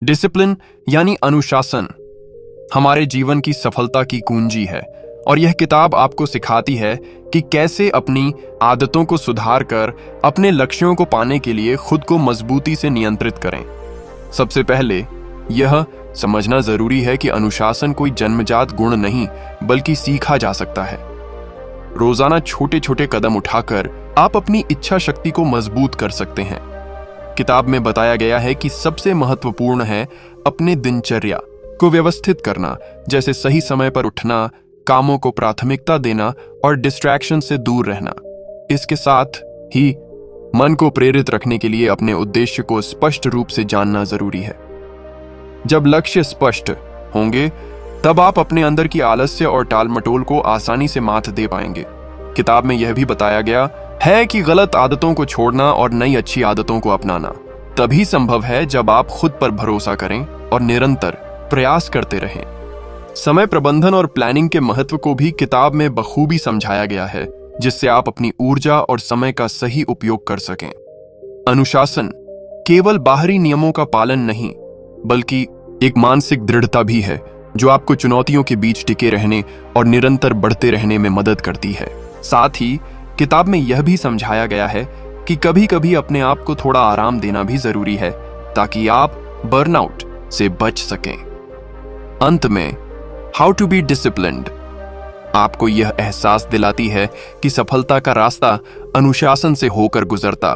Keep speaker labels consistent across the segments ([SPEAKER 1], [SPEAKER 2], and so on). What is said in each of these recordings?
[SPEAKER 1] Discipline यानी अनुशासन हमारे जीवन की सफलता की कुंजी है और यह किताब आपको सिखाती है कि कैसे अपनी आदतों को सुधार कर अपने लक्ष्यों को पाने के लिए खुद को मजबूती से नियंत्रित करें। सबसे पहले यह समझना जरूरी है कि अनुशासन कोई जन्मजात गुण नहीं बल्कि सीखा जा सकता है। रोजाना छोटे छोटे कदम उठाकर आप अपनी इच्छा शक्ति को मजबूत कर सकते हैं। किताब में बताया गया है कि सबसे महत्वपूर्ण है अपने दिनचर्या को व्यवस्थित करना, जैसे सही समय पर उठना, कामों को प्राथमिकता देना और डिस्ट्रैक्शन से दूर रहना। इसके साथ ही मन को प्रेरित रखने के लिए अपने उद्देश्य को स्पष्ट रूप से जानना जरूरी है। जब लक्ष्य स्पष्ट होंगे तब आप अपने अंदर की आलस्य और टालमटोल को आसानी से मात दे पाएंगे। किताब में यह भी बताया गया है कि गलत आदतों को छोड़ना और नई अच्छी आदतों को अपनाना तभी संभव है जब आप खुद पर भरोसा करें और निरंतर प्रयास करते रहें। समय प्रबंधन और प्लानिंग के महत्व को भी किताब में बखूबी समझाया गया है, जिससे आप अपनी ऊर्जा और समय का सही उपयोग कर सकें। अनुशासन केवल बाहरी नियमों का पालन नहीं बल्कि एक मानसिक दृढ़ता भी है जो आपको चुनौतियों के बीच टिके रहने और निरंतर बढ़ते रहने में मदद करती है। साथ ही किताब में यह भी समझाया गया है कि कभी कभी अपने आप को थोड़ा आराम देना भी जरूरी है ताकि आप बर्नआउट से बच सकें। अंत में हाउ टू बी डिसिप्लिन्ड आपको यह एहसास दिलाती है कि सफलता का रास्ता अनुशासन से होकर गुजरता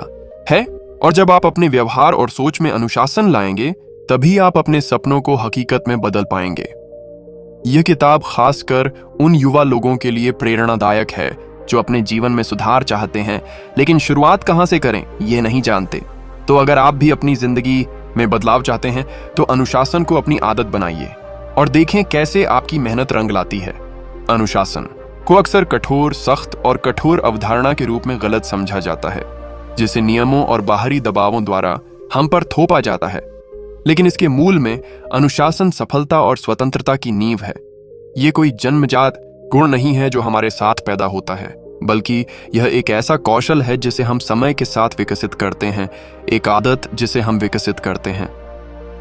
[SPEAKER 1] है और जब आप अपने व्यवहार और सोच में अनुशासन लाएंगे तभी आप अपने सपनों को हकीकत में बदल पाएंगे। यह किताब खासकर उन युवा लोगों के लिए प्रेरणादायक है जो अपने जीवन में सुधार चाहते हैं लेकिन शुरुआत कहां से करें ये नहीं जानते। तो अगर आप भी अपनी जिंदगी में बदलाव चाहते हैं तो अनुशासन को अपनी आदत बनाइए और देखें कैसे आपकी मेहनत रंग लाती है। अनुशासन को अक्सर कठोर, सख्त और कठोर अवधारणा के रूप में गलत समझा जाता है, जिसे नियमों और बाहरी दबावों द्वारा हम पर थोपा जाता है। लेकिन इसके मूल में अनुशासन सफलता और स्वतंत्रता की नींव है। ये कोई जन्मजात गुण नहीं है जो हमारे साथ पैदा होता है, बल्कि यह एक ऐसा कौशल है जिसे हम समय के साथ विकसित करते हैं, एक आदत जिसे हम विकसित करते हैं।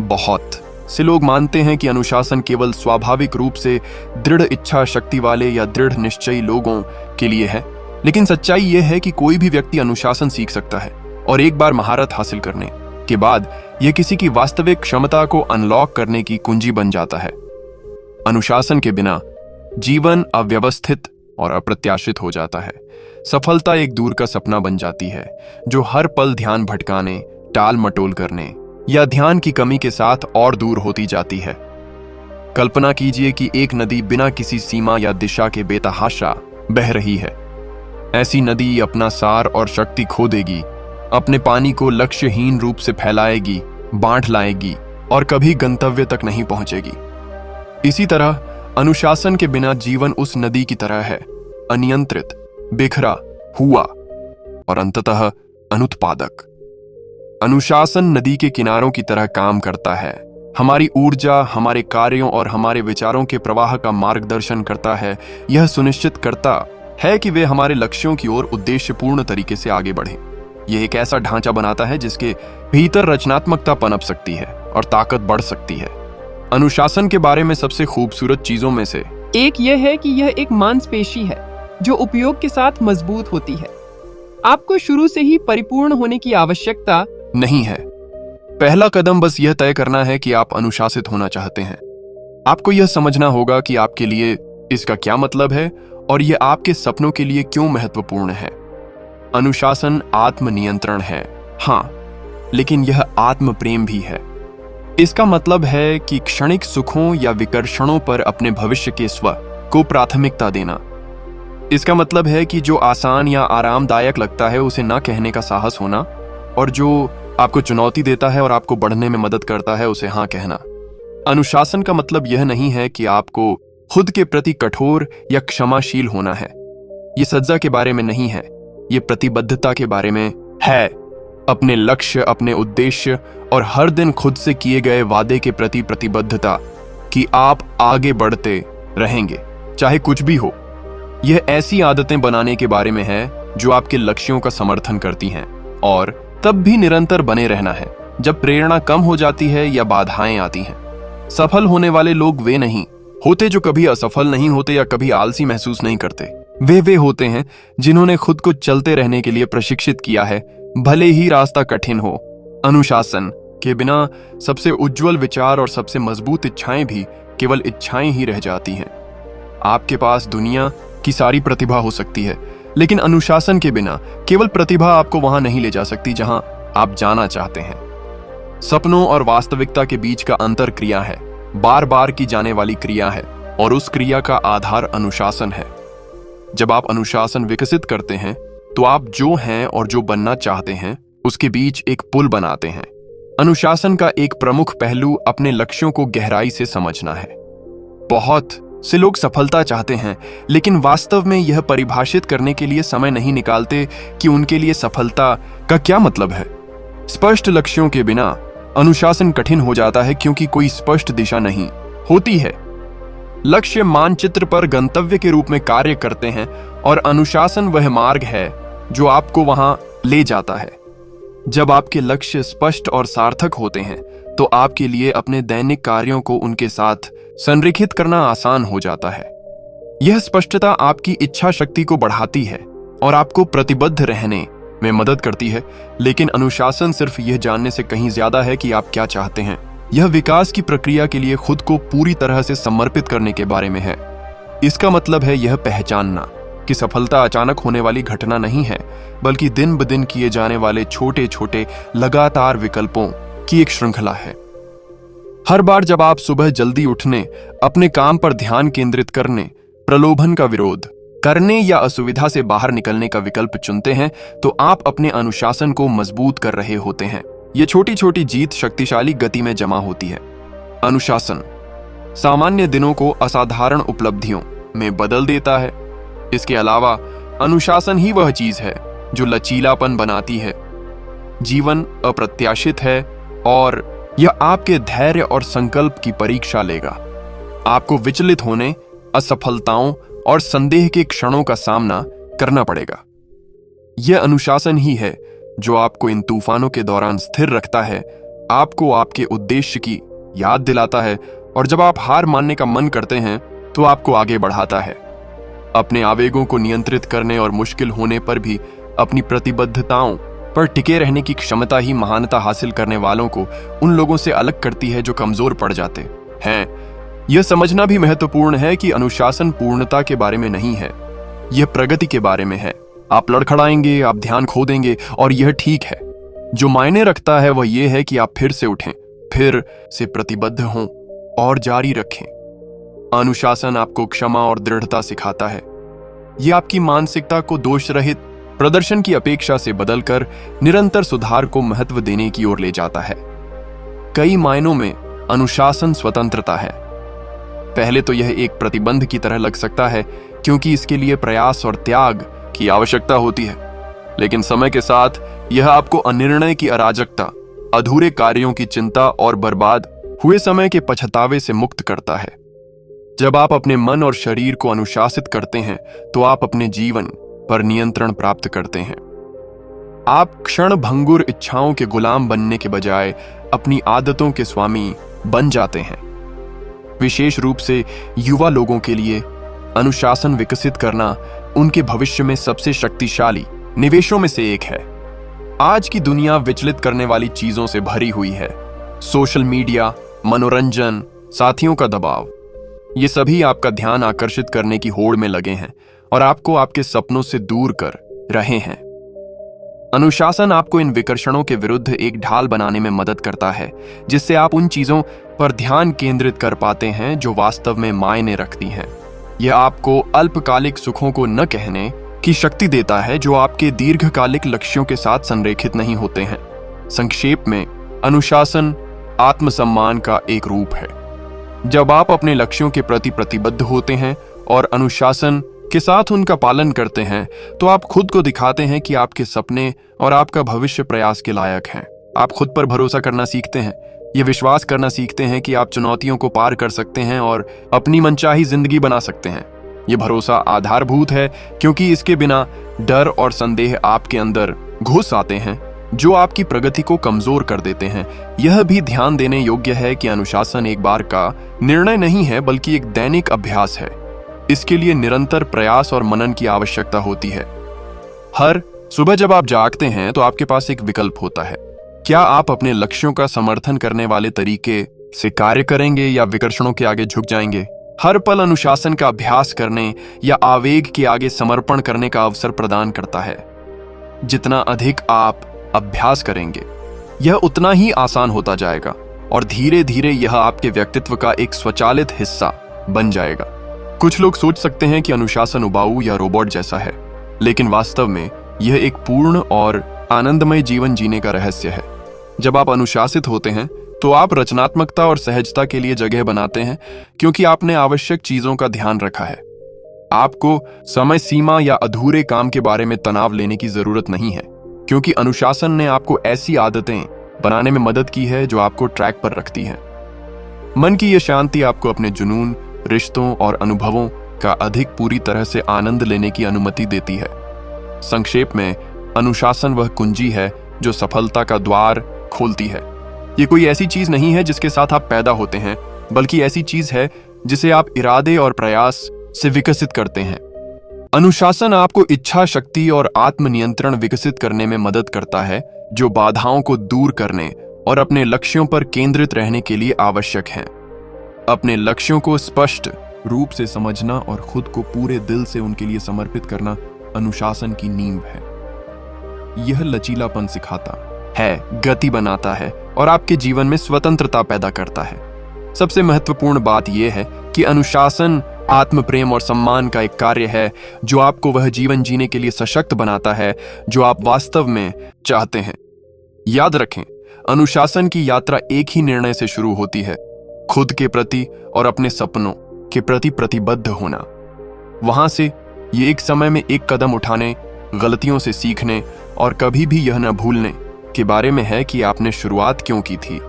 [SPEAKER 1] बहुत से लोग मानते हैं कि अनुशासन केवल स्वाभाविक रूप से दृढ़ इच्छा शक्ति वाले या दृढ़ निश्चयी लोगों के लिए है, लेकिन सच्चाई यह है कि कोई भी व्यक्ति अनुशासन सीख सकता है और एक बार महारत हासिल करने के बाद यह किसी की वास्तविक क्षमता को अनलॉक करने की कुंजी बन जाता है। अनुशासन के बिना जीवन अव्यवस्थित और अप्रत्याशित हो जाता है। सफलता एक दूर का सपना बन जाती है जो हर पल ध्यान भटकाने, टाल मटोल करने या ध्यान की कमी के साथ और दूर होती जाती है। कल्पना कीजिए कि एक नदी बिना किसी सीमा या दिशा के बेतहाशा बह रही है। ऐसी नदी अपना सार और शक्ति खो देगी, अपने पानी को लक्ष्यहीन रूप से फैलाएगी, बांट लाएगी और कभी गंतव्य तक नहीं पहुंचेगी। इसी तरह अनुशासन के बिना जीवन उस नदी की तरह है, अनियंत्रित, बिखरा हुआ और अंततः अनुत्पादक। अनुशासन नदी के किनारों की तरह काम करता है, हमारी ऊर्जा, हमारे कार्यों और हमारे विचारों के प्रवाह का मार्गदर्शन करता है। यह सुनिश्चित करता है कि वे हमारे लक्ष्यों की ओर उद्देश्यपूर्ण तरीके से आगे बढ़ें। यह एक ऐसा ढांचा बनाता है जिसके भीतर रचनात्मकता पनप सकती है और ताकत बढ़ सकती है। अनुशासन के बारे में सबसे खूबसूरत चीजों में से
[SPEAKER 2] एक यह है कि यह एक मांसपेशी है जो उपयोग के साथ मजबूत होती है। आपको शुरू से ही परिपूर्ण होने की आवश्यकता
[SPEAKER 1] नहीं है। पहला कदम बस यह तय करना है कि आप अनुशासित होना चाहते हैं। आपको यह समझना होगा कि आपके लिए इसका क्या मतलब है और यह आपके सपनों के लिए क्यों महत्वपूर्ण है। अनुशासन आत्मनियंत्रण है, हाँ, लेकिन यह आत्म प्रेम भी है। इसका मतलब है कि क्षणिक सुखों या विकर्षणों पर अपने भविष्य के स्व को प्राथमिकता देना। इसका मतलब है कि जो आसान या आरामदायक लगता है उसे ना कहने का साहस होना, और जो आपको चुनौती देता है और आपको बढ़ने में मदद करता है उसे हाँ कहना। अनुशासन का मतलब यह नहीं है कि आपको खुद के प्रति कठोर या क्षमाशील होना है। ये सज्जा के बारे में नहीं है, ये प्रतिबद्धता के बारे में है। अपने लक्ष्य, अपने उद्देश्य और हर दिन खुद से किए गए वादे के प्रति प्रतिबद्धता कि आप आगे बढ़ते रहेंगे चाहे कुछ भी हो। यह ऐसी आदतें बनाने के बारे में है जो आपके लक्ष्यों का समर्थन करती हैं और तब भी निरंतर बने रहना है। जब प्रेरणा कम हो जाती है या बाधाएं आती हैं। सफल होने वाले लोग वे नहीं होते जो कभी असफल नहीं होते या कभी आलसी महसूस नहीं करते। वे होते हैं जिन्होंने खुद को चलते रहने के लिए प्रशिक्षित किया है, भले ही रास्ता कठिन हो। अनुशासन के बिना सबसे उज्जवल विचार और सबसे मजबूत इच्छाएं भी केवल इच्छाएं ही रह जाती हैं। आपके पास दुनिया की सारी प्रतिभा हो सकती है, लेकिन अनुशासन के बिना केवल प्रतिभा आपको वहां नहीं ले जा सकती जहां आप जाना चाहते हैं। सपनों और वास्तविकता के बीच का अंतर क्रिया है, बार बार की जाने वाली क्रिया है, और उस क्रिया का आधार अनुशासन है। जब आप अनुशासन विकसित करते हैं तो आप जो हैं और जो बनना चाहते हैं उसके बीच एक पुल बनाते हैं। अनुशासन का एक प्रमुख पहलू अपने लक्ष्यों को गहराई से समझना है। बहुत से लोग सफलता चाहते हैं, लेकिन वास्तव में यह परिभाषित करने के लिए समय नहीं निकालते कि उनके लिए सफलता का क्या मतलब है। स्पष्ट लक्ष्यों के बिना अनुशासन कठिन हो जाता है, क्योंकि कोई स्पष्ट दिशा नहीं होती है। लक्ष्य मानचित्र पर गंतव्य के रूप में कार्य करते हैं, और अनुशासन वह मार्ग है जो आपको वहां ले जाता है। जब आपके लक्ष्य स्पष्ट और सार्थक होते हैं तो आपके लिए अपने दैनिक कार्यों को उनके साथ संरेखित करना आसान हो जाता है। यह स्पष्टता आपकी इच्छा शक्ति को बढ़ाती है और आपको प्रतिबद्ध रहने में मदद करती है, लेकिन अनुशासन सिर्फ यह जानने से कहीं ज्यादा है कि आप क्या चाहते हैं। यह विकास की प्रक्रिया के लिए खुद को पूरी तरह से समर्पित करने के बारे में है। इसका मतलब है यह पहचानना कि सफलता अचानक होने वाली घटना नहीं है, बल्कि दिन ब दिन किए जाने वाले छोटे छोटे लगातार विकल्पों की एक श्रृंखला है। हर बार जब आप सुबह जल्दी उठने, अपने काम पर ध्यान केंद्रित करने, प्रलोभन का विरोध करने या असुविधा से बाहर निकलने का विकल्प चुनते हैं, तो आप अपने अनुशासन को मजबूत कर रहे होते हैं। ये छोटी छोटी जीत शक्तिशाली गति में जमा होती है। अनुशासन सामान्य दिनों को असाधारण उपलब्धियों में बदल देता है। इसके अलावा अनुशासन ही वह चीज है जो लचीलापन बनाती है। जीवन अप्रत्याशित है और यह आपके धैर्य और संकल्प की परीक्षा लेगा। आपको विचलित होने, असफलताओं और संदेह के क्षणों का सामना करना पड़ेगा। यह अनुशासन ही है जो आपको इन तूफानों के दौरान स्थिर रखता है, आपको आपके उद्देश्य की याद दिलाता है, और जब आप हार मानने का मन करते हैं तो आपको आगे बढ़ाता है। अपने आवेगों को नियंत्रित करने और मुश्किल होने पर भी अपनी प्रतिबद्धताओं पर टिके रहने की क्षमता ही महानता हासिल करने वालों को उन लोगों से अलग करती है जो कमजोर पड़ जाते हैं। यह समझना भी महत्वपूर्ण है कि अनुशासन पूर्णता के बारे में नहीं है, यह प्रगति के बारे में है। आप लड़खड़ाएंगे, आप ध्यान खो देंगे, और यह ठीक है। जो मायने रखता है वह यह है कि आप फिर से उठें, फिर से प्रतिबद्ध हों और जारी रखें। अनुशासन आपको क्षमा और दृढ़ता सिखाता है। यह आपकी मानसिकता को दोष रहित प्रदर्शन की अपेक्षा से बदलकर निरंतर सुधार को महत्व देने की ओर ले जाता है। कई मायनों में अनुशासन स्वतंत्रता है। पहले तो यह एक प्रतिबंध की तरह लग सकता है, क्योंकि इसके लिए प्रयास और त्याग की आवश्यकता होती है, लेकिन समय के साथ यह आपको अनिर्णय की अराजकता, अधूरे कार्यों की चिंता और बर्बाद हुए समय के पछतावे से मुक्त करता है। जब आप अपने मन और शरीर को अनुशासित करते हैं तो आप अपने जीवन पर नियंत्रण प्राप्त करते हैं। आप क्षण भंगुर इच्छाओं के गुलाम बनने के बजाय अपनी आदतों के स्वामी बन जाते हैं। विशेष रूप से युवा लोगों के लिए अनुशासन विकसित करना उनके भविष्य में सबसे शक्तिशाली निवेशों में से एक है। आज की दुनिया विचलित करने वाली चीजों से भरी हुई है। सोशल मीडिया, मनोरंजन, साथियों का दबाव, ये सभी आपका ध्यान आकर्षित करने की होड़ में लगे हैं और आपको आपके सपनों से दूर कर रहे हैं। अनुशासन आपको इन विकर्षणों के विरुद्ध एक ढाल बनाने में मदद करता है, जिससे आप उन चीजों पर ध्यान केंद्रित कर पाते हैं जो वास्तव में मायने रखती हैं। यह आपको अल्पकालिक सुखों को न कहने की शक्ति देता है जो आपके दीर्घकालिक लक्ष्यों के साथ संरेखित नहीं होते हैं। संक्षेप में, अनुशासन आत्मसम्मान का एक रूप है। जब आप अपने लक्ष्यों के प्रति प्रतिबद्ध होते हैं और अनुशासन के साथ उनका पालन करते हैं, तो आप खुद को दिखाते हैं कि आपके सपने और आपका भविष्य प्रयास के लायक हैं। आप खुद पर भरोसा करना सीखते हैं, ये विश्वास करना सीखते हैं कि आप चुनौतियों को पार कर सकते हैं और अपनी मनचाही जिंदगी बना सकते हैं। ये भरोसा आधारभूत है, क्योंकि इसके बिना डर और संदेह आपके अंदर घुस आते हैं, जो आपकी प्रगति को कमजोर कर देते हैं। यह भी ध्यान देने योग्य है कि अनुशासन एक बार का निर्णय नहीं है, बल्कि एक दैनिक अभ्यास है। इसके लिए निरंतर प्रयास और मनन की आवश्यकता होती है। हर सुबह जब आप जागते हैं तो आपके पास एक विकल्प होता है। क्या आप अपने लक्ष्यों का समर्थन करने वाले तरीके से कार्य करेंगे या विकर्षणों के आगे झुक जाएंगे? हर पल अनुशासन का अभ्यास करने या आवेग के आगे समर्पण करने का अवसर प्रदान करता है। जितना अधिक आप अभ्यास करेंगे, यह उतना ही आसान होता जाएगा और धीरे धीरे यह आपके व्यक्तित्व का एक स्वचालित हिस्सा बन जाएगा। कुछ लोग सोच सकते हैं कि अनुशासन उबाऊ या रोबोट जैसा है, लेकिन वास्तव में यह एक पूर्ण और आनंदमय जीवन जीने का रहस्य है। जब आप अनुशासित होते हैं तो आप रचनात्मकता और सहजता के लिए जगह बनाते हैं, क्योंकि आपने आवश्यक चीजों का ध्यान रखा है। आपको समय सीमा या अधूरे काम के बारे में तनाव लेने की जरूरत नहीं है, क्योंकि अनुशासन ने आपको ऐसी आदतें बनाने में मदद की है जो आपको ट्रैक पर रखती हैं। मन की यह शांति आपको अपने जुनून, रिश्तों और अनुभवों का अधिक पूरी तरह से आनंद लेने की अनुमति देती है। संक्षेप में, अनुशासन वह कुंजी है जो सफलता का द्वार खोलती है। ये कोई ऐसी चीज नहीं है जिसके साथ आप पैदा होते हैं, बल्कि ऐसी चीज है जिसे आप इरादे और प्रयास से विकसित करते हैं। अनुशासन आपको इच्छा शक्ति और आत्मनियंत्रण विकसित करने में मदद करता है, जो बाधाओं को दूर करने और अपने लक्ष्यों पर केंद्रित रहने के लिए आवश्यक हैं। अपने लक्ष्यों को स्पष्ट रूप से समझना और खुद को पूरे दिल से उनके लिए समर्पित करना अनुशासन की नींव है। यह लचीलापन सिखाता है, गति बनाता है और आपके जीवन में स्वतंत्रता पैदा करता है। सबसे महत्वपूर्ण बात यह है कि अनुशासन आत्म प्रेम और सम्मान का एक कार्य है, जो आपको वह जीवन जीने के लिए सशक्त बनाता है जो आप वास्तव में चाहते हैं। याद रखें, अनुशासन की यात्रा एक ही निर्णय से शुरू होती है: खुद के प्रति और अपने सपनों के प्रति प्रतिबद्ध होना। वहां से ये एक समय में एक कदम उठाने, गलतियों से सीखने और कभी भी यह न भूलने के बारे में है कि आपने शुरुआत क्यों की थी।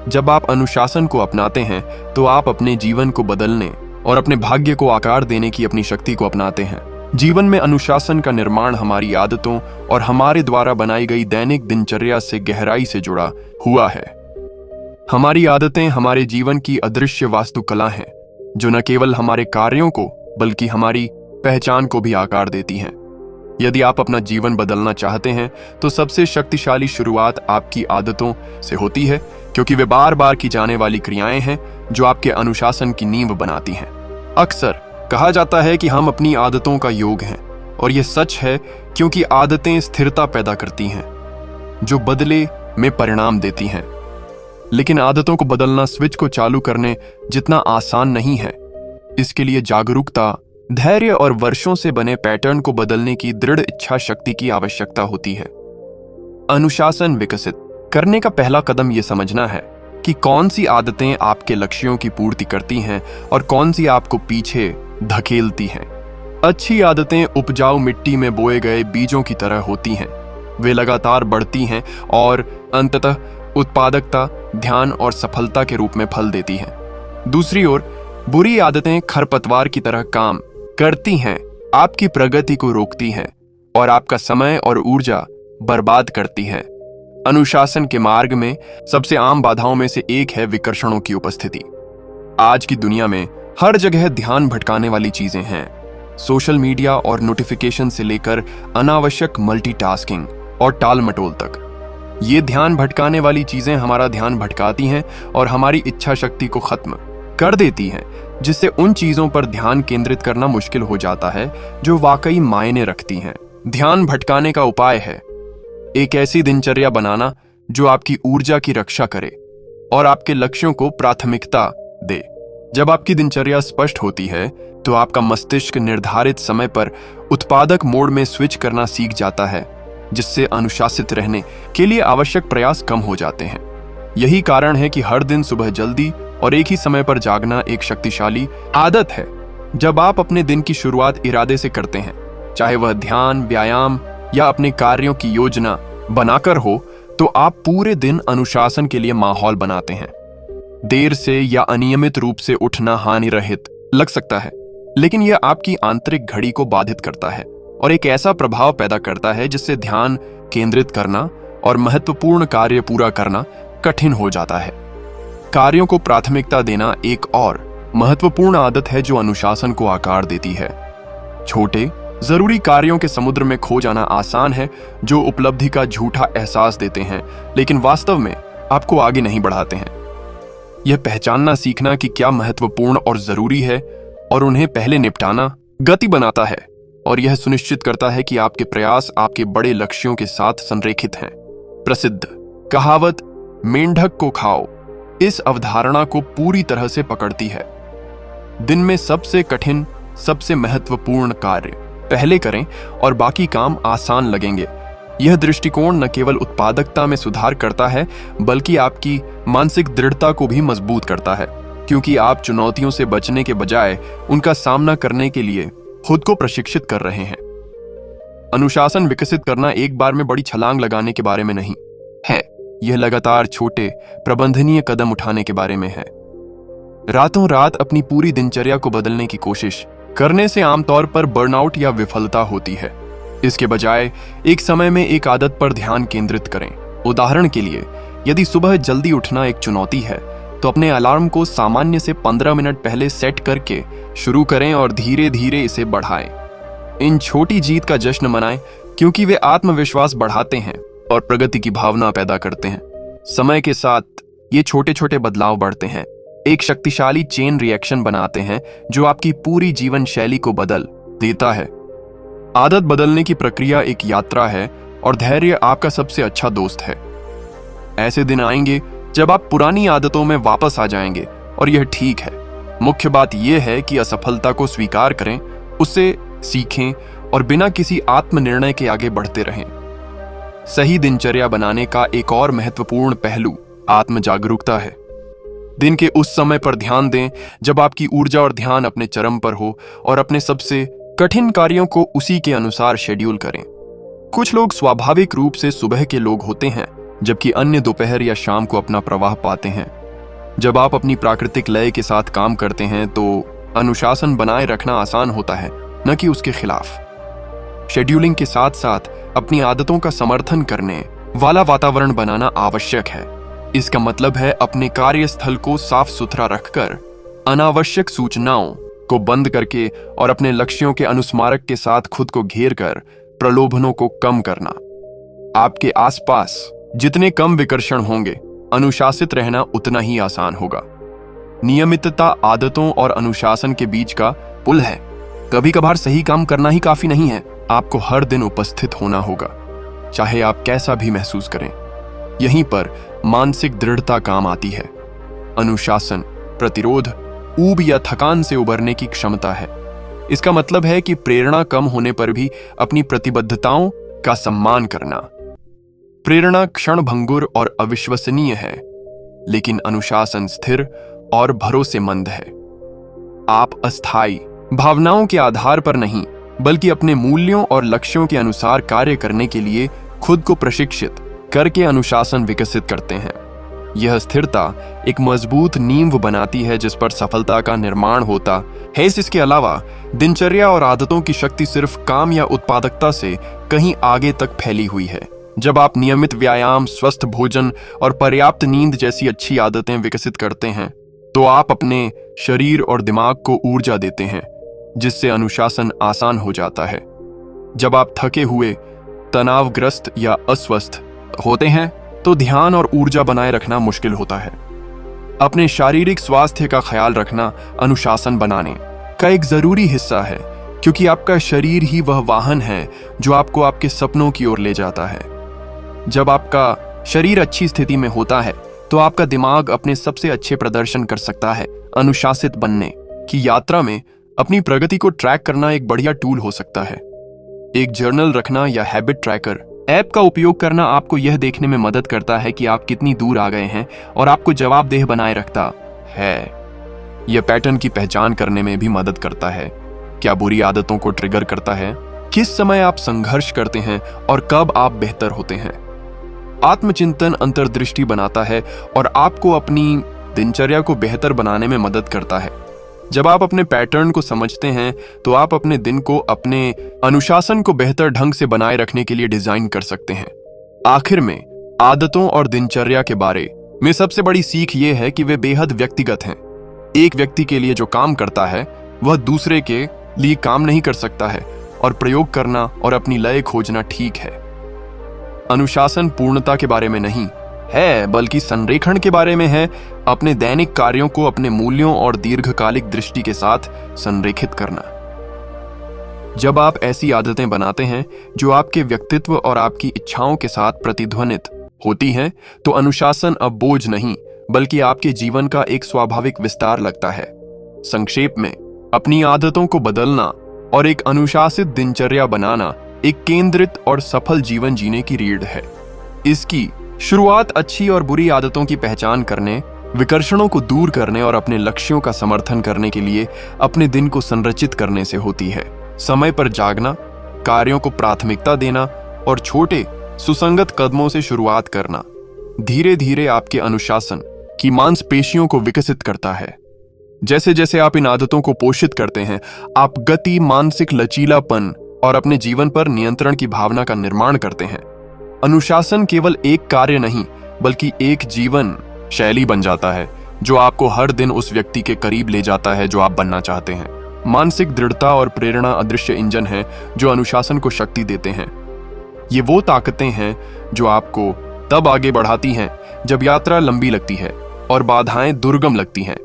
[SPEAKER 1] जब आप अनुशासन को अपनाते हैं तो आप अपने जीवन को बदलने और अपने भाग्य को आकार देने की अपनी शक्ति को अपनाते हैं। जीवन में अनुशासन का निर्माण हमारी आदतों और हमारे द्वारा बनाई गई दैनिक दिनचर्या से गहराई से जुड़ा हुआ है। हमारी आदतें हमारे जीवन की अदृश्य वास्तुकला हैं, जो न केवल हमारे कार्यों को बल्कि हमारी पहचान को भी आकार देती हैं। यदि आप अपना जीवन बदलना चाहते हैं तो सबसे शक्तिशाली शुरुआत आपकी आदतों से होती है, क्योंकि वे बार बार की जाने वाली क्रियाएं हैं जो आपके अनुशासन की नींव बनाती हैं। अक्सर कहा जाता है कि हम अपनी आदतों का योग हैं, और यह सच है, क्योंकि आदतें स्थिरता पैदा करती हैं जो बदले में परिणाम देती हैं। लेकिन आदतों को बदलना स्विच को चालू करने जितना आसान नहीं है। इसके लिए जागरूकता, धैर्य और वर्षों से बने पैटर्न को बदलने की दृढ़ इच्छा शक्ति की आवश्यकता होती है। अनुशासन विकसित करने का पहला कदम यह समझना है कि कौन सी आदतें आपके लक्ष्यों की पूर्ति करती हैं और कौन सी आपको पीछे धकेलती हैं। अच्छी आदतें उपजाऊ मिट्टी में बोए गए बीजों की तरह होती हैं। वे लगातार बढ़ती हैं और अंततः उत्पादकता, ध्यान और सफलता के रूप में फल देती हैं। दूसरी ओर, बुरी आदतें खरपतवार की तरह काम करती हैं, आपकी प्रगति को रोकती हैं और आपका समय और ऊर्जा बर्बाद करती हैं। अनुशासन के मार्ग में सबसे आम बाधाओं में से एक है विकर्षणों की उपस्थिति। आज की दुनिया में हर जगह ध्यान भटकाने वाली चीजें हैं। सोशल मीडिया और नोटिफिकेशन से लेकर अनावश्यक मल्टीटास्किंग और टाल-मटोल तक, ये ध्यान भटकाने वाली चीजें हमारा ध्यान भटकाती हैं और हमारी इच्छा शक्ति को खत्म कर देती हैं, जिससे उन चीजों पर ध्यान केंद्रित करना मुश्किल हो जाता है जो वाकई मायने रखती हैं। ध्यान भटकाने का उपाय है एक ऐसी दिनचर्या बनाना जो आपकी ऊर्जा की रक्षा करे और आपके लक्ष्यों को प्राथमिकता दे। जब आपकी दिनचर्या स्पष्ट होती है तो आपका मस्तिष्क निर्धारित समय पर उत्पादक मोड में स्विच करना सीख जाता है, जिससे अनुशासित रहने के लिए आवश्यक प्रयास कम हो जाते हैं। यही कारण है कि हर दिन सुबह जल्दी और एक ही समय पर जागना एक शक्तिशाली आदत है। जब आप अपने दिन की शुरुआत इरादे से करते हैं, चाहे वह ध्यान, व्यायाम या अपने कार्यों की योजना बनाकर हो, तो आप पूरे दिन अनुशासन के लिए माहौल बनाते हैं। देर से या अनियमित रूप से उठना हानि रहित लग सकता है, लेकिन यह आपकी आंतरिक घड़ी को बाधित करता है और एक ऐसा प्रभाव पैदा करता है जिससे ध्यान केंद्रित करना और महत्वपूर्ण कार्य पूरा करना कठिन हो जाता है। कार्यों को प्राथमिकता देना एक और महत्वपूर्ण आदत है जो अनुशासन को आकार देती है। छोटे जरूरी कार्यों के समुद्र में खो जाना आसान है, जो उपलब्धि का झूठा एहसास देते हैं लेकिन वास्तव में आपको आगे नहीं बढ़ाते हैं। यह पहचानना सीखना कि क्या महत्वपूर्ण और जरूरी है और उन्हें पहले निपटाना गति बनाता है, और यह सुनिश्चित करता है कि आपके प्रयास आपके बड़े लक्ष्यों के साथ संरेखित हैं। प्रसिद्ध कहावत मेंढक को खाओ इस अवधारणा को पूरी तरह से पकड़ती है। दिन में सबसे कठिन, सबसे महत्वपूर्ण कार्य पहले करें और बाकी काम आसान लगेंगे। यह दृष्टिकोण न केवल उत्पादकता में सुधार करता है बल्कि आपकी मानसिक दृढ़ता को भी मजबूत करता है, क्योंकि आप चुनौतियों से बचने के बजाय उनका सामना करने के लिए खुद को प्रशिक्षित कर रहे हैं। अनुशासन विकसित करना एक बार में बड़ी छलांग लगाने के बारे में नहीं है, यह लगातार छोटे प्रबंधनीय कदम उठाने के बारे में है। रातों रात अपनी पूरी दिनचर्या को बदलने की कोशिश करने से आमतौर पर बर्नआउट या विफलता होती है। इसके बजाय एक समय में एक आदत पर ध्यान केंद्रित करें। उदाहरण के लिए, यदि सुबह जल्दी उठना एक चुनौती है तो अपने अलार्म को सामान्य से 15 मिनट पहले सेट करके शुरू करें और धीरे धीरे इसे बढ़ाएं। इन छोटी जीत का जश्न मनाएं, क्योंकि वे आत्मविश्वास बढ़ाते हैं और प्रगति की भावना पैदा करते हैं। समय के साथ ये छोटे छोटे बदलाव बढ़ते हैं, एक शक्तिशाली चेन रिएक्शन बनाते हैं जो आपकी पूरी जीवन शैली को बदल देता है। आदत बदलने की प्रक्रिया एक यात्रा है और धैर्य आपका सबसे अच्छा दोस्त है। ऐसे दिन आएंगे जब आप पुरानी आदतों में वापस आ जाएंगे और यह ठीक है। मुख्य बात यह है कि असफलता को स्वीकार करें, उससे सीखें और बिना किसी आत्मनिर्णय के आगे बढ़ते रहें। सही दिनचर्या बनाने का एक और महत्वपूर्ण पहलू आत्म जागरूकता है। दिन के उस समय पर ध्यान दें जब आपकी ऊर्जा और ध्यान अपने चरम पर हो और अपने सबसे कठिन कार्यों को उसी के अनुसार शेड्यूल करें। कुछ लोग स्वाभाविक रूप से सुबह के लोग होते हैं, जबकि अन्य दोपहर या शाम को अपना प्रवाह पाते हैं। जब आप अपनी प्राकृतिक लय के साथ काम करते हैं तो अनुशासन बनाए रखना आसान होता है, न कि उसके खिलाफ। शेड्यूलिंग के साथ साथ अपनी आदतों का समर्थन करने वाला वातावरण बनाना आवश्यक है। इसका मतलब है अपने कार्यस्थल को साफ सुथरा रखकर, अनावश्यक सूचनाओं को बंद करके और अपने लक्ष्यों के अनुस्मारक के साथ खुद को घेर कर प्रलोभनों को कम करना। आपके आसपास जितने कम विकर्षण होंगे, अनुशासित रहना उतना ही आसान होगा। नियमितता आदतों और अनुशासन के बीच का पुल है। कभी कभार सही काम करना ही काफी नहीं है, आपको हर दिन उपस्थित होना होगा, चाहे आप कैसा भी महसूस करें। यहीं पर मानसिक दृढ़ता काम आती है। अनुशासन प्रतिरोध, ऊब या थकान से उबरने की क्षमता है। इसका मतलब है कि प्रेरणा कम होने पर भी अपनी प्रतिबद्धताओं का सम्मान करना। प्रेरणा क्षणभंगुर और अविश्वसनीय है, लेकिन अनुशासन स्थिर और भरोसेमंद है। आप अस्थायी भावनाओं के आधार पर नहीं, बल्कि अपने मूल्यों और लक्ष्यों के अनुसार कार्य करने के लिए खुद को प्रशिक्षित करके अनुशासन विकसित करते हैं। यह स्थिरता एक मजबूत नींव बनाती है जिस पर सफलता का निर्माण होता है। इसके अलावा दिनचर्या और आदतों की शक्ति सिर्फ काम या उत्पादकता से कहीं आगे तक फैली हुई है। जब आप नियमित व्यायाम, स्वस्थ भोजन और पर्याप्त नींद जैसी अच्छी आदतें विकसित करते हैं, तो आप अपने शरीर और दिमाग को ऊर्जा देते हैं, जिससे अनुशासन आसान हो जाता है। जब आप थके हुए, तनावग्रस्त या अस्वस्थ होते हैं तो ध्यान और ऊर्जा बनाए रखना मुश्किल होता है। अपने शारीरिक स्वास्थ्य का ख्याल रखना अनुशासन बनाने का एक जरूरी हिस्सा है, क्योंकि आपका शरीर ही वह वाहन है जो आपको आपके सपनों की ओर ले जाता है। जब आपका शरीर अच्छी स्थिति में होता है तो आपका दिमाग अपने सबसे अच्छे प्रदर्शन कर सकता है। अनुशासित बनने की यात्रा में अपनी प्रगति को ट्रैक करना एक बढ़िया टूल हो सकता है। एक जर्नल रखना या हैबिट ट्रैकर ऐप का उपयोग करना आपको यह देखने में मदद करता है कि आप कितनी दूर आ गए हैं और आपको जवाबदेह बनाए रखता है। यह पैटर्न की पहचान करने में भी मदद करता है। क्या बुरी आदतों को ट्रिगर करता है, किस समय आप संघर्ष करते हैं और कब आप बेहतर होते हैं। आत्मचिंतन अंतर्दृष्टि बनाता है और आपको अपनी दिनचर्या को बेहतर बनाने में मदद करता है। जब आप अपने पैटर्न को समझते हैं तो आप अपने दिन को, अपने अनुशासन को बेहतर ढंग से बनाए रखने के लिए डिजाइन कर सकते हैं। आखिर में आदतों और दिनचर्या के बारे में सबसे बड़ी सीख ये है कि वे बेहद व्यक्तिगत हैं। एक व्यक्ति के लिए जो काम करता है वह दूसरे के लिए काम नहीं कर सकता है, और प्रयोग करना और अपनी लय खोजना ठीक है। अनुशासन पूर्णता के बारे में नहीं है, बल्कि संरेखण के बारे में है। अपने दैनिक कार्यों को अपने मूल्यों और दीर्घकालिक दृष्टि के साथ संरेखित करना। जब आप ऐसी आदतें बनाते हैं जो आपके व्यक्तित्व और आपकी इच्छाओं के साथ प्रतिध्वनित होती हैं, तो अनुशासन अब बोझ नहीं, बल्कि आपके जीवन का एक स्वाभाविक विस्तार लगता है। संक्षेप में, अपनी आदतों को बदलना और एक अनुशासित दिनचर्या बनाना एक केंद्रित और सफल जीवन जीने की रीढ़ है। इसकी शुरुआत अच्छी और बुरी आदतों की पहचान करने, विकर्षणों को दूर करने और अपने लक्ष्यों का समर्थन करने के लिए अपने दिन को संरचित करने से होती है। समय पर जागना, कार्यों को प्राथमिकता देना और छोटे सुसंगत कदमों से शुरुआत करना धीरे धीरे आपके अनुशासन की मांसपेशियों को विकसित करता है। जैसे जैसे आप इन आदतों को पोषित करते हैं, आप गति, मानसिक लचीलापन और अपने जीवन पर नियंत्रण की भावना का निर्माण करते हैं। अनुशासन केवल एक कार्य नहीं, बल्कि एक जीवन शैली बन जाता है जो आपको हर दिन उस व्यक्ति के करीब ले जाता है जो आप बनना चाहते हैं। मानसिक दृढ़ता और प्रेरणा अदृश्य इंजन है जो अनुशासन को शक्ति देते हैं। ये वो ताकतें हैं जो आपको तब आगे बढ़ाती हैं जब यात्रा लंबी लगती है और बाधाएं दुर्गम लगती हैं।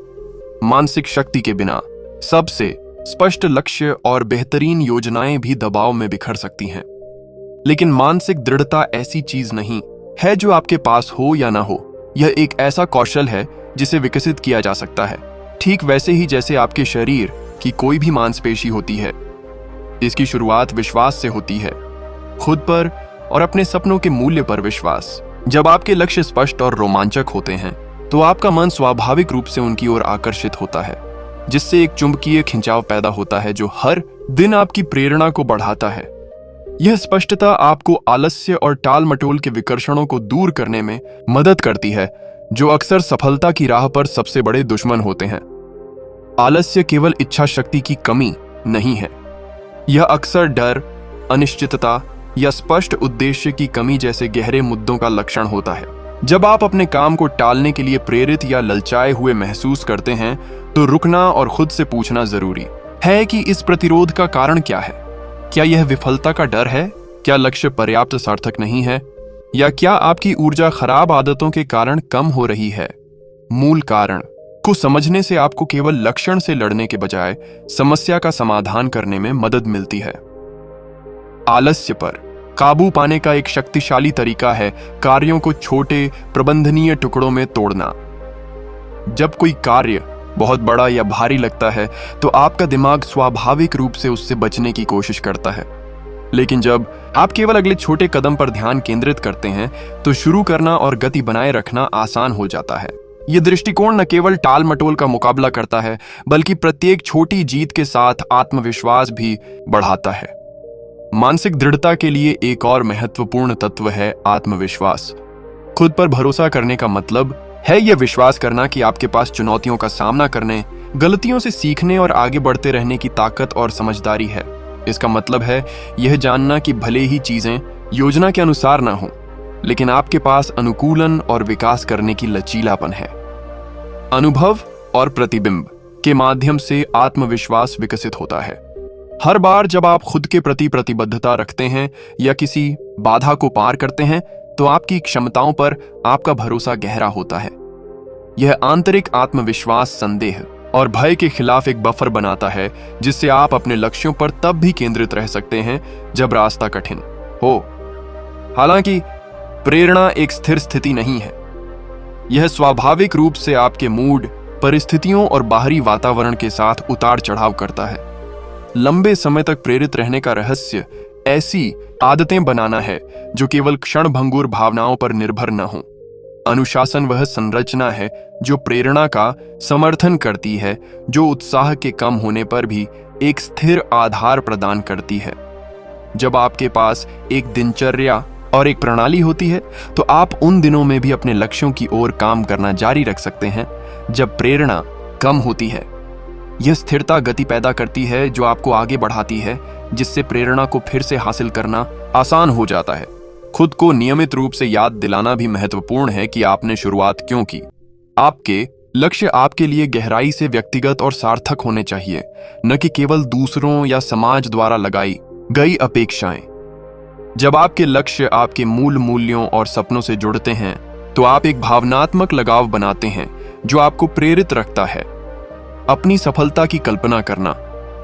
[SPEAKER 1] मानसिक शक्ति के बिना सबसे स्पष्ट लक्ष्य और बेहतरीन योजनाएं भी दबाव में बिखर सकती हैं। लेकिन मानसिक दृढ़ता ऐसी चीज नहीं है जो आपके पास हो या ना हो। यह एक ऐसा कौशल है जिसे विकसित किया जा सकता है, ठीक वैसे ही जैसे आपके शरीर की कोई भी मांसपेशी होती है। इसकी शुरुआत विश्वास से होती है, खुद पर और अपने सपनों के मूल्य पर विश्वास। जब आपके लक्ष्य स्पष्ट और रोमांचक होते हैं, तो आपका मन स्वाभाविक रूप से उनकी ओर आकर्षित होता है, जिससे एक चुंबकीय खिंचाव पैदा होता है जो हर दिन आपकी प्रेरणा को बढ़ाता है। यह स्पष्टता आपको आलस्य और टाल मटोल के विकर्षणों को दूर करने में मदद करती है, जो अक्सर सफलता की राह पर सबसे बड़े दुश्मन होते हैं। आलस्य केवल इच्छा शक्ति की कमी नहीं है, यह अक्सर डर, अनिश्चितता या स्पष्ट उद्देश्य की कमी जैसे गहरे मुद्दों का लक्षण होता है। जब आप अपने काम को टालने के लिए प्रेरित या ललचाए हुए महसूस करते हैं, तो रुकना और खुद से पूछना जरूरी है कि इस प्रतिरोध का कारण क्या है। क्या यह विफलता का डर है? क्या लक्ष्य पर्याप्त सार्थक नहीं है? या क्या आपकी ऊर्जा खराब आदतों के कारण कम हो रही है? मूल कारण को समझने से आपको केवल लक्षण से लड़ने के बजाय समस्या का समाधान करने में मदद मिलती है। आलस्य पर काबू पाने का एक शक्तिशाली तरीका है कार्यों को छोटे प्रबंधनीय टुकड़ों में तोड़ना। जब कोई कार्य बहुत बड़ा या भारी लगता है, तो आपका दिमाग स्वाभाविक रूप से उससे बचने की कोशिश करता है। लेकिन जब आप केवल अगले छोटे कदम पर ध्यान केंद्रित करते हैं, तो शुरू करना और गति बनाए रखना आसान हो जाता है। यह दृष्टिकोण न केवल टाल मटोल का मुकाबला करता है, बल्कि प्रत्येक छोटी जीत के साथ आत्मविश्वास भी बढ़ाता है। मानसिक दृढ़ता के लिए एक और महत्वपूर्ण तत्व है आत्मविश्वास। खुद पर भरोसा करने का मतलब है यह विश्वास करना कि आपके पास चुनौतियों का सामना करने, गलतियों से सीखने और आगे बढ़ते रहने की ताकत और समझदारी है। इसका मतलब है यह जानना कि भले ही चीजें योजना के अनुसार ना हो, लेकिन आपके पास अनुकूलन और विकास करने की लचीलापन है। अनुभव और प्रतिबिंब के माध्यम से आत्मविश्वास विकसित होता है। हर बार जब आप खुद के प्रति प्रतिबद्धता रखते हैं या किसी बाधा को पार करते हैं, तो आपकी क्षमताओं पर आपका भरोसा गहरा होता है। यह आंतरिक आत्मविश्वास संदेह और भय के खिलाफ एक बफर बनाता है, जिससे आप अपने लक्ष्यों पर तब भी केंद्रित रह सकते हैं जब रास्ता कठिन हो। हालांकि प्रेरणा एक स्थिर स्थिति नहीं है, यह स्वाभाविक रूप से आपके मूड, परिस्थितियों और बाहरी वातावरण के साथ उतार चढ़ाव करता है। लंबे समय तक प्रेरित रहने का रहस्य ऐसी आदतें बनाना है जो केवल क्षणभंगुर भावनाओं पर निर्भर न हो। अनुशासन वह संरचना है जो प्रेरणा का समर्थन करती है, जो उत्साह के कम होने पर भी एक स्थिर आधार प्रदान करती है। जब आपके पास एक दिनचर्या और एक प्रणाली होती है, तो आप उन दिनों में भी अपने लक्ष्यों की ओर काम करना जारी रख सकते हैं जब प्रेरणा कम होती है। यह स्थिरता गति पैदा करती है जो आपको आगे बढ़ाती है, जिससे प्रेरणा को फिर से हासिल करना आसान हो जाता है। खुद को नियमित रूप से याद दिलाना भी महत्वपूर्ण है कि आपने शुरुआत क्यों की। आपके लक्ष्य आपके लिए गहराई से व्यक्तिगत और सार्थक होने चाहिए, न कि केवल दूसरों या समाज द्वारा लगाई गई अपेक्षाएं। जब आपके लक्ष्य आपके मूल मूल्यों और सपनों से जुड़ते हैं तो आप एक भावनात्मक लगाव बनाते हैं जो आपको प्रेरित रखता है। अपनी सफलता की कल्पना करना,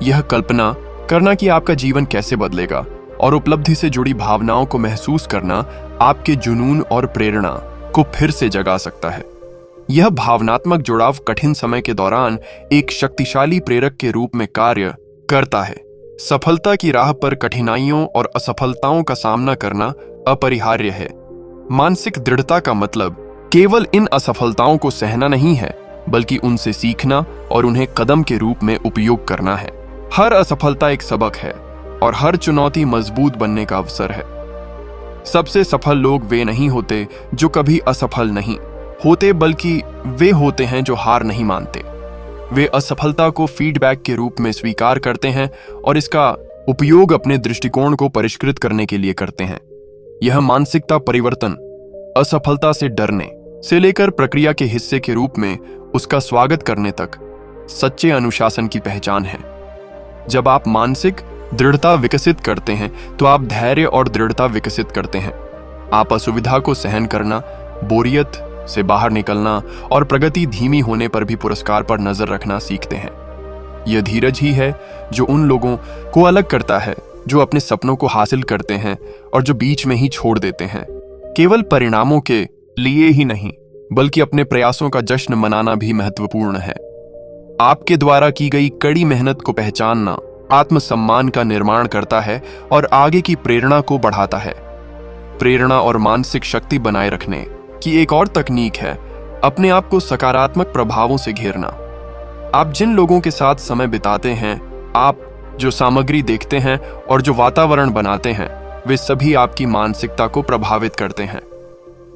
[SPEAKER 1] यह कल्पना करना कि आपका जीवन कैसे बदलेगा और उपलब्धि से जुड़ी भावनाओं को महसूस करना आपके जुनून और प्रेरणा को फिर से जगा सकता है। यह भावनात्मक जुड़ाव कठिन समय के दौरान एक शक्तिशाली प्रेरक के रूप में कार्य करता है। सफलता की राह पर कठिनाइयों और असफलताओं का सामना करना अपरिहार्य है। मानसिक दृढ़ता का मतलब केवल इन असफलताओं को सहना नहीं है, बल्कि उनसे सीखना और उन्हें कदम के रूप में उपयोग करना है। हर असफलता एक सबक है और हर चुनौती मजबूत बनने का अवसर है। सबसे सफल लोग वे नहीं होते जो कभी असफल नहीं होते, बल्कि वे होते हैं जो हार नहीं मानते। वे असफलता को फीडबैक के रूप में स्वीकार करते हैं और इसका उपयोग अपने दृष्टिकोण को परिष्कृत करने के लिए करते हैं। यह मानसिकता परिवर्तन असफलता से डरने से लेकर प्रक्रिया के हिस्से के रूप में उसका स्वागत करने तक सच्चे अनुशासन की पहचान है। जब आप मानसिक दृढ़ता विकसित करते हैं तो आप धैर्य और दृढ़ता विकसित करते हैं। आप असुविधा को सहन करना, बोरियत से बाहर निकलना और प्रगति धीमी होने पर भी पुरस्कार पर नजर रखना सीखते हैं। यह धीरज ही है जो उन लोगों को अलग करता है जो अपने सपनों को हासिल करते हैं और जो बीच में ही छोड़ देते हैं। केवल परिणामों के लिए ही नहीं, बल्कि अपने प्रयासों का जश्न मनाना भी महत्वपूर्ण है। आपके द्वारा की गई कड़ी मेहनत को पहचानना आत्मसम्मान का निर्माण करता है और आगे की प्रेरणा को बढ़ाता है। प्रेरणा और मानसिक शक्ति बनाए रखने की एक और तकनीक है अपने आप को सकारात्मक प्रभावों से घेरना। आप जिन लोगों के साथ समय बिताते हैं, आप जो सामग्री देखते हैं और जो वातावरण बनाते हैं, वे सभी आपकी मानसिकता को प्रभावित करते हैं।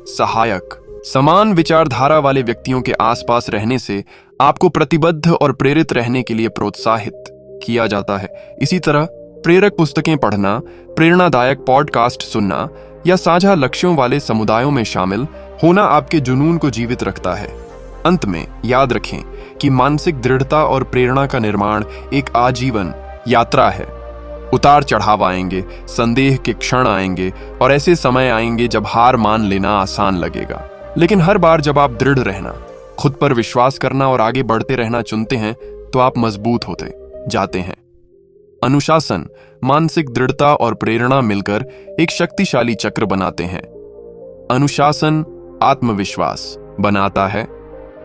[SPEAKER 1] सहायक समान विचारधारा वाले व्यक्तियों के आसपास रहने से आपको प्रतिबद्ध और प्रेरित रहने के लिए प्रोत्साहित किया जाता है। इसी तरह प्रेरक पुस्तकें पढ़ना, प्रेरणादायक पॉडकास्ट सुनना या साझा लक्ष्यों वाले समुदायों में शामिल होना आपके जुनून को जीवित रखता है। अंत में याद रखें कि मानसिक दृढ़ता और प्रेरणा का निर्माण एक आजीवन यात्रा है। उतार चढ़ाव आएंगे, संदेह के क्षण आएंगे और ऐसे समय आएंगे जब हार मान लेना आसान लगेगा। लेकिन हर बार जब आप दृढ़ रहना, खुद पर विश्वास करना और आगे बढ़ते रहना चुनते हैं तो आप मजबूत होते जाते हैं। अनुशासन, मानसिक दृढ़ता और प्रेरणा मिलकर एक शक्तिशाली चक्र बनाते हैं। अनुशासन आत्मविश्वास बनाता है,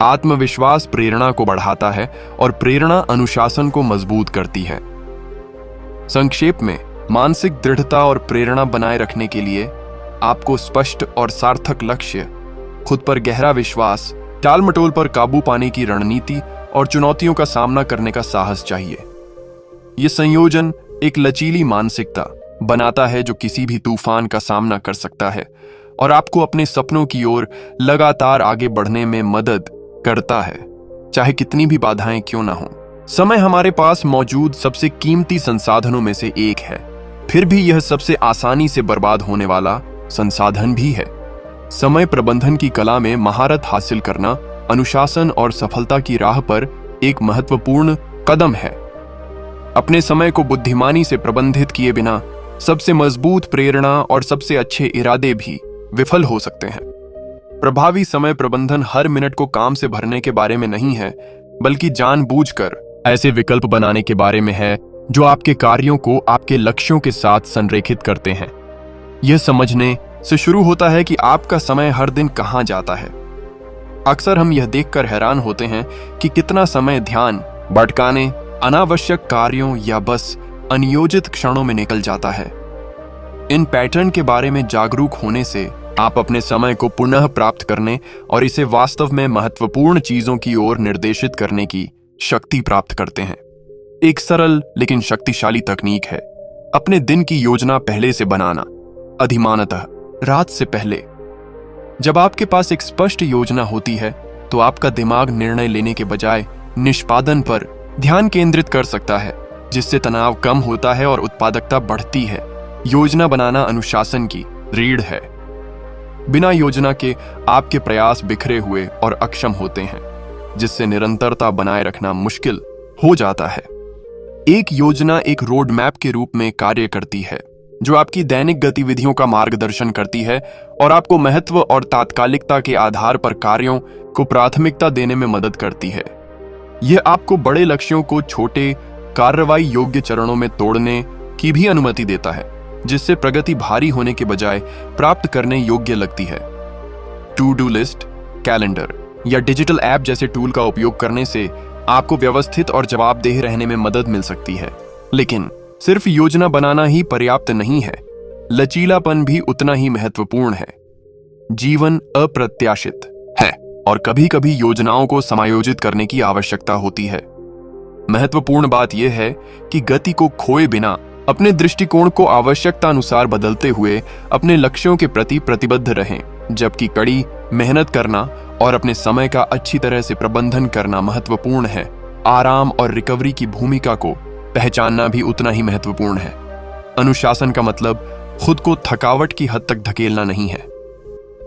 [SPEAKER 1] आत्मविश्वास प्रेरणा को बढ़ाता है और प्रेरणा अनुशासन को मजबूत करती है। संक्षेप में, मानसिक दृढ़ता और प्रेरणा बनाए रखने के लिए आपको स्पष्ट और सार्थक लक्ष्य, खुद पर गहरा विश्वास, टालमटोल पर काबू पाने की रणनीति और चुनौतियों का सामना करने का साहस चाहिए। यह संयोजन एक लचीली मानसिकता बनाता है जो किसी भी तूफान का सामना कर सकता है और आपको अपने सपनों की ओर लगातार आगे बढ़ने में मदद करता है, चाहे कितनी भी बाधाएं क्यों ना हो। समय हमारे पास मौजूद सबसे कीमती संसाधनों में से एक है, फिर भी यह सबसे आसानी से बर्बाद होने वाला संसाधन भी है। समय प्रबंधन की कला में महारत हासिल करना अनुशासन और सफलता की राह पर एक महत्वपूर्ण कदम है। अपने समय को बुद्धिमानी से प्रबंधित किए बिना सबसे मजबूत प्रेरणा और सबसे अच्छे इरादे भी विफल हो सकते हैं। प्रभावी समय प्रबंधन हर मिनट को काम से भरने के बारे में नहीं है, बल्कि जानबूझकर ऐसे विकल्प बनाने के बारे में है जो आपके कार्यों को आपके लक्ष्यों के साथ संरेखित करते हैं। यह समझने से शुरू होता है कि आपका समय हर दिन कहां जाता है। अक्सर हम यह देखकर हैरान होते हैं कि कितना समय ध्यान भटकाने, अनावश्यक कार्यों या बस अनियोजित क्षणों में निकल जाता है। इन पैटर्न के बारे में जागरूक होने से आप अपने समय को पुनः प्राप्त करने और इसे वास्तव में महत्वपूर्ण चीजों की ओर निर्देशित करने की शक्ति प्राप्त करते हैं। एक सरल लेकिन शक्तिशाली तकनीक है अपने दिन की योजना पहले से बनाना, अधिमानतः रात से पहले। जब आपके पास एक स्पष्ट योजना होती है तो आपका दिमाग निर्णय लेने के बजाय निष्पादन पर ध्यान केंद्रित कर सकता है, जिससे तनाव कम होता है और उत्पादकता बढ़ती है। योजना बनाना अनुशासन की रीढ़ है। बिना योजना के आपके प्रयास बिखरे हुए और अक्षम होते हैं, जिससे निरंतरता बनाए रखना मुश्किल हो जाता है। एक योजना एक रोड मैप के रूप में कार्य करती है, जो आपकी दैनिक गतिविधियों का मार्गदर्शन करती है और आपको महत्व और तात्कालिकता के आधार पर कार्यों को प्राथमिकता देने में मदद करती है। यह आपको बड़े लक्ष्यों को छोटे कार्रवाई योग्य चरणों में तोड़ने की भी अनुमति देता है, जिससे प्रगति भारी होने के बजाय प्राप्त करने योग्य लगती है। टू डू लिस्ट, कैलेंडर या डिजिटल ऐप जैसे टूल का उपयोग करने से आपको व्यवस्थित और जवाबदेह रहने में मदद मिल सकती है। लेकिन सिर्फ योजना बनाना ही पर्याप्त नहीं है, लचीलापन भी उतना ही महत्वपूर्ण है। जीवन अप्रत्याशित है और कभी कभी योजनाओं को समायोजित करने की आवश्यकता होती है। महत्वपूर्ण बात यह है कि गति को खोए बिना अपने दृष्टिकोण को आवश्यकता अनुसार बदलते हुए अपने लक्ष्यों के प्रति प्रतिबद्ध रहें, जबकि कड़ी मेहनत करना और अपने समय का अच्छी तरह से प्रबंधन करना महत्वपूर्ण है। आराम और रिकवरी की भूमिका को पहचानना भी उतना ही महत्वपूर्ण है। अनुशासन का मतलब खुद को थकावट की हद तक धकेलना नहीं है।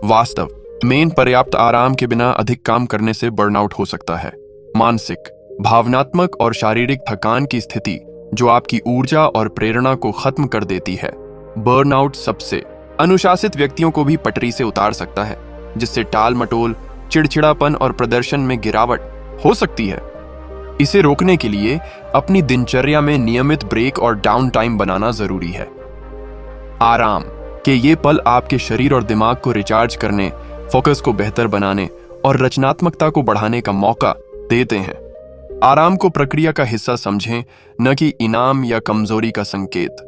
[SPEAKER 1] वास्तव में पर्याप्त आराम के बिना अधिक काम करने से बर्नआउट हो सकता है। मानसिक, भावनात्मक और शारीरिक थकान की स्थिति जो आपकी ऊर्जा और प्रेरणा को खत्म कर देती है। बर्नआउट सबसे अनुशासित व्यक्तियों को भी पटरी से उतार सकता है, जिससे टाल मटोल, चिड़चिड़ापन और प्रदर्शन में गिरावट हो सकती है। इसे रोकने के लिए अपनी दिनचर्या में नियमित ब्रेक और डाउन टाइम बनाना जरूरी है। आराम के ये पल आपके शरीर और दिमाग को रिचार्ज करने, फोकस को बेहतर बनाने और रचनात्मकता को बढ़ाने का मौका देते हैं। आराम को प्रक्रिया का हिस्सा समझें, न कि इनाम या कमजोरी का संकेत।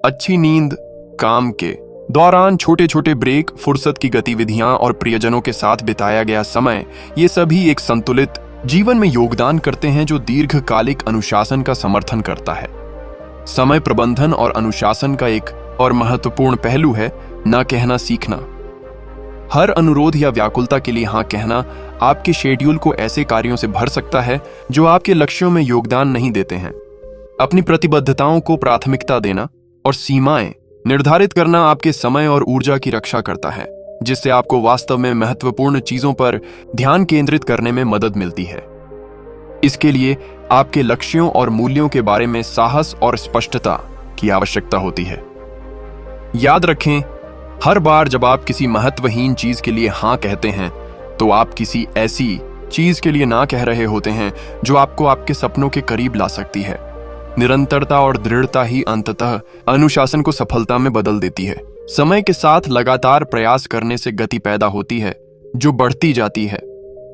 [SPEAKER 1] अच्छी नींद, काम के दौरान छोटे छोटे ब्रेक, फुर्सत की गतिविधियां और प्रियजनों के साथ बिताया गया समय, ये सभी एक संतुलित जीवन में योगदान करते हैं जो दीर्घकालिक अनुशासन का समर्थन करता है। समय प्रबंधन और अनुशासन का एक और महत्वपूर्ण पहलू है ना कहना सीखना। हर अनुरोध या व्याकुलता के लिए हाँ कहना आपके शेड्यूल को ऐसे कार्यों से भर सकता है जो आपके लक्ष्यों में योगदान नहीं देते हैं। अपनी प्रतिबद्धताओं को प्राथमिकता देना और सीमाएं निर्धारित करना आपके समय और ऊर्जा की रक्षा करता है, जिससे आपको वास्तव में महत्वपूर्ण चीजों पर ध्यान केंद्रित करने में मदद मिलती है। इसके लिए आपके लक्ष्यों और मूल्यों के बारे में साहस और स्पष्टता की आवश्यकता होती है। याद रखें, हर बार जब आप किसी महत्वहीन चीज के लिए हाँ कहते हैं, तो आप किसी ऐसी चीज के लिए ना कह रहे होते हैं जो आपको आपके सपनों के करीब ला सकती है। निरंतरता और दृढ़ता ही अंततः अनुशासन को सफलता में बदल देती है। समय के साथ लगातार प्रयास करने से गति पैदा होती है, जो बढ़ती जाती है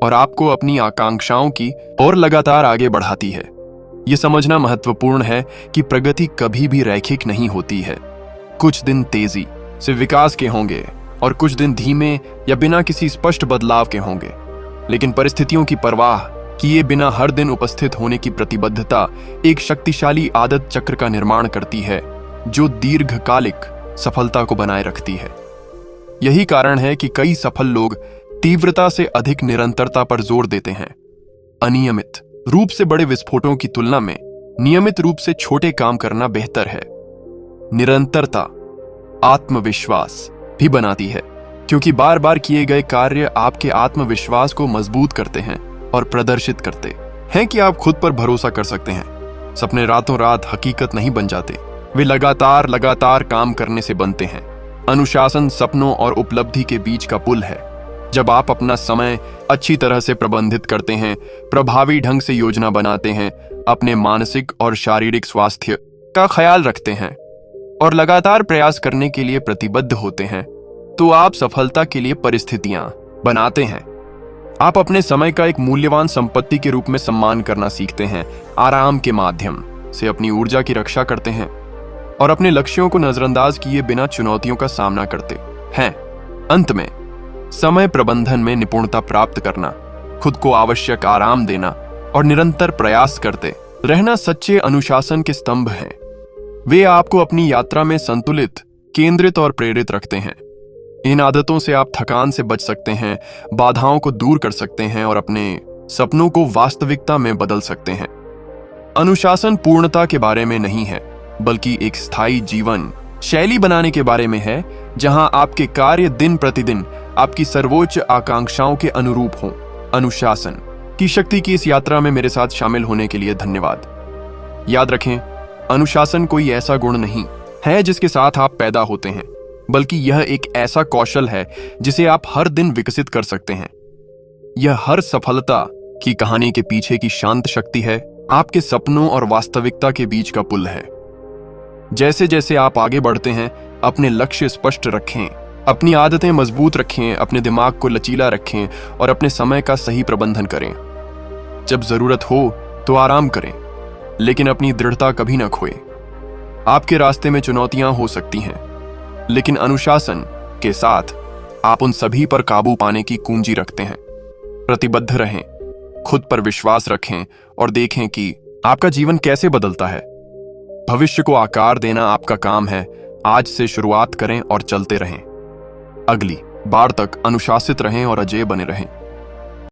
[SPEAKER 1] और आपको अपनी आकांक्षाओं की ओर लगातार आगे बढ़ाती है। यह समझना महत्वपूर्ण है कि प्रगति कभी भी रैखिक नहीं होती है। कुछ दिन तेजी से विकास के होंगे और कुछ दिन धीमे या बिना किसी स्पष्ट बदलाव के होंगे, लेकिन परिस्थितियों की परवाह किए बिना हर दिन उपस्थित होने की प्रतिबद्धता एक शक्तिशाली आदत चक्र का निर्माण करती है, जो दीर्घकालिक सफलता को बनाए रखती है। यही कारण है कि कई सफल लोग तीव्रता से अधिक निरंतरता पर जोर देते हैं। अनियमित रूप से बड़े विस्फोटों की तुलना में नियमित रूप से छोटे काम करना बेहतर है। निरंतरता आत्मविश्वास भी बनाती है, क्योंकि बार बार किए गए कार्य आपके आत्मविश्वास को मजबूत करते हैं और प्रदर्शित करते हैं कि आप खुद पर भरोसा कर सकते हैं। सपने रातों रात हकीकत नहीं बन जाते, वे लगातार काम करने से बनते हैं। अनुशासन सपनों और उपलब्धि के बीच का पुल है। जब आप अपना समय अच्छी तरह से प्रबंधित करते हैं, प्रभावी ढंग से योजना बनाते हैं, अपने मानसिक और शारीरिक स्वास्थ्य का ख्याल रखते हैं और लगातार प्रयास करने के लिए प्रतिबद्ध होते हैं, तो आप सफलता के लिए परिस्थितियां बनाते हैं। आप अपने समय का एक मूल्यवान संपत्ति के रूप में सम्मान करना सीखते हैं, आराम के माध्यम से अपनी ऊर्जा की रक्षा करते हैं और अपने लक्ष्यों को नजरअंदाज किए बिना चुनौतियों का सामना करते हैं। अंत में, समय प्रबंधन में निपुणता प्राप्त करना, खुद को आवश्यक आराम देना और निरंतर प्रयास करते रहना सच्चे अनुशासन के स्तंभ हैं। वे आपको अपनी यात्रा में संतुलित, केंद्रित और प्रेरित रखते हैं। इन आदतों से आप थकान से बच सकते हैं, बाधाओं को दूर कर सकते हैं और अपने सपनों को वास्तविकता में बदल सकते हैं। अनुशासन पूर्णता के बारे में नहीं है, बल्कि एक स्थायी जीवन शैली बनाने के बारे में है जहां आपके कार्य दिन प्रतिदिन आपकी सर्वोच्च आकांक्षाओं के अनुरूप हों। अनुशासन की शक्ति की इस यात्रा में मेरे साथ शामिल होने के लिए धन्यवाद। याद रखें, अनुशासन कोई ऐसा गुण नहीं है जिसके साथ आप पैदा होते हैं, बल्कि यह एक ऐसा कौशल है जिसे आप हर दिन विकसित कर सकते हैं। यह हर सफलता की कहानी के पीछे की शांत शक्ति है, आपके सपनों और वास्तविकता के बीच का पुल है। जैसे जैसे आप आगे बढ़ते हैं, अपने लक्ष्य स्पष्ट रखें, अपनी आदतें मजबूत रखें, अपने दिमाग को लचीला रखें और अपने समय का सही प्रबंधन करें। जब जरूरत हो तो आराम करें, लेकिन अपनी दृढ़ता कभी न खोएं। आपके रास्ते में चुनौतियां हो सकती हैं, लेकिन अनुशासन के साथ आप उन सभी पर काबू पाने की कुंजी रखते हैं। प्रतिबद्ध रहें, खुद पर विश्वास रखें और देखें कि आपका जीवन कैसे बदलता है। भविष्य को आकार देना आपका काम है। आज से शुरुआत करें और चलते रहें। अगली बार तक अनुशासित रहें और अजेय बने रहें।